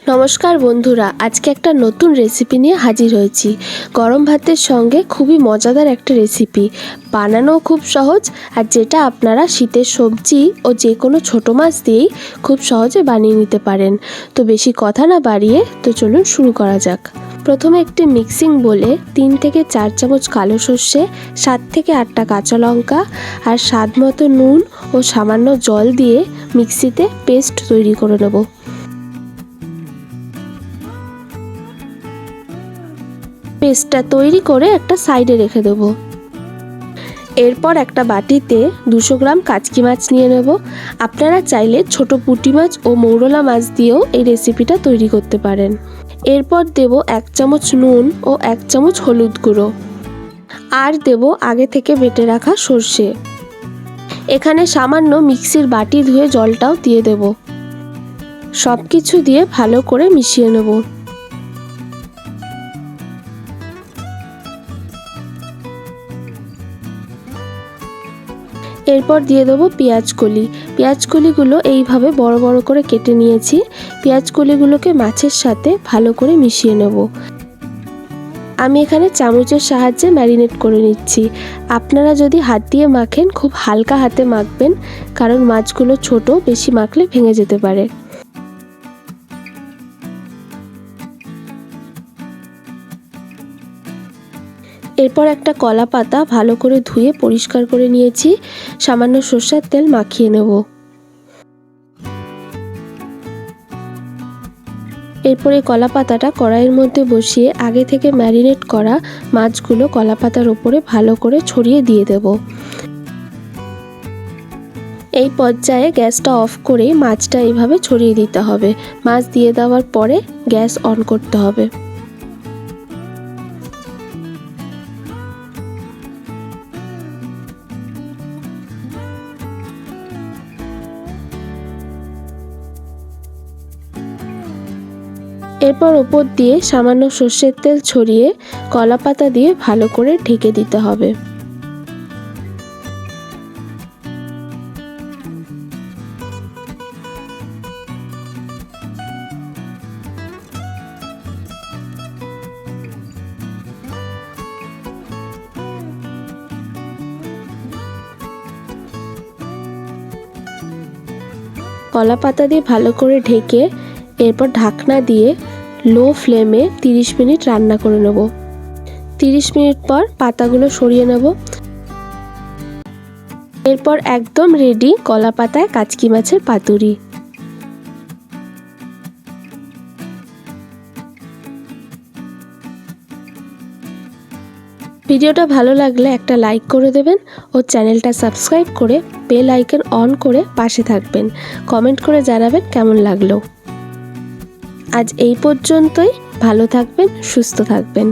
নমস্কার বন্ধুরা, আজকে একটা নতুন রেসিপি নিয়ে হাজির হয়েছি। গরম ভাতের সঙ্গে খুবই মজাদার একটা রেসিপি, বানানো খুব সহজ, আর যেটা আপনারা শীতের সবজি ও যে কোনো ছোটো মাছ দিয়েই খুব সহজে বানিয়ে নিতে পারেন। তো বেশি কথা না বাড়িয়ে তো চলুন শুরু করা যাক। প্রথমে একটি মিক্সিং বোলে 3 থেকে 4 চামচ কালো সর্ষে, 7 থেকে 8টা কাঁচা লঙ্কা আর স্বাদ মতো নুন ও সামান্য জল দিয়ে মিক্সিতে পেস্ট তৈরি করে নেব। পেস্টটা তৈরি করে একটা সাইডে রেখে দেবো। এরপর একটা বাটিতে 200 গ্রাম কাচকি মাছ নিয়ে নেব। আপনারা চাইলে ছোট পুঁটি মাছ ও মৌরলা মাছ দিয়েও এই রেসিপিটা তৈরি করতে পারেন। এরপর দেব 1 চামচ নুন ও 1 চামচ হলুদ গুঁড়ো, আর দেব আগে থেকে বেটে রাখা সর্ষে। এখানে সামান্য মিক্সির বাটি ধুয়ে জলটাও দিয়ে দেব। সব কিছু দিয়ে ভালো করে মিশিয়ে নেব। এরপর দিয়ে দেবো পেঁয়াজ কলি। পেঁয়াজ কলিগুলো এইভাবে বড় বড় করে কেটে নিয়েছি। পেঁয়াজ কলিগুলোকে মাছের সাথে ভালো করে মিশিয়ে নেব। আমি এখানে চামচের সাহায্যে ম্যারিনেট করে নিচ্ছি। আপনারা যদি হাত দিয়ে মাখেন খুব হালকা হাতে মাখবেন, কারণ মাছগুলো ছোট, বেশি মাখলে ভেঙে যেতে পারে। এরপর একটা কলা পাতা ভালো করে ধুয়ে পরিষ্কার করে নিয়েছি। সামান্য সরষের তেল মাখিয়ে নেব। এরপরে কলা পাতাটা কড়াইয়ের মধ্যে বসিয়ে আগে থেকে ম্যারিনেট করা মাছগুলো কলা পাতার ওপরে ভালো করে ছড়িয়ে দিয়ে দেব। এই পর্যায়ে গ্যাসটা অফ করে মাছটা এইভাবে ছড়িয়ে দিতে হবে। মাছ দিয়ে দেওয়ার পরে গ্যাস অন করতে হবে। এরপর ওপর দিয়ে সামান্য সর্ষের তেল ছড়িয়ে কলা পাতা দিয়ে ভালো করে ঢেকে দিতে হবে। কলা পাতা দিয়ে ভালো করে ঢেকে এরপর ঢাকনা দিয়ে লো ফ্লেমে 30 মিনিট রান্না করে নেব। 30 মিনিট পর পাতাগুলো সরিয়ে নেব। এরপর একদম রেডি কলা পাতায় কাচকি মাছের পাতুরি। ভিডিওটা ভালো লাগলে একটা লাইক করে দেবেন ও চ্যানেলটা সাবস্ক্রাইব করে বেল আইকন অন করে পাশে থাকবেন। কমেন্ট করে জানাবেন কেমন লাগলো। আজ এই পর্যন্তই। ভালো থাকবেন, সুস্থ থাকবেন।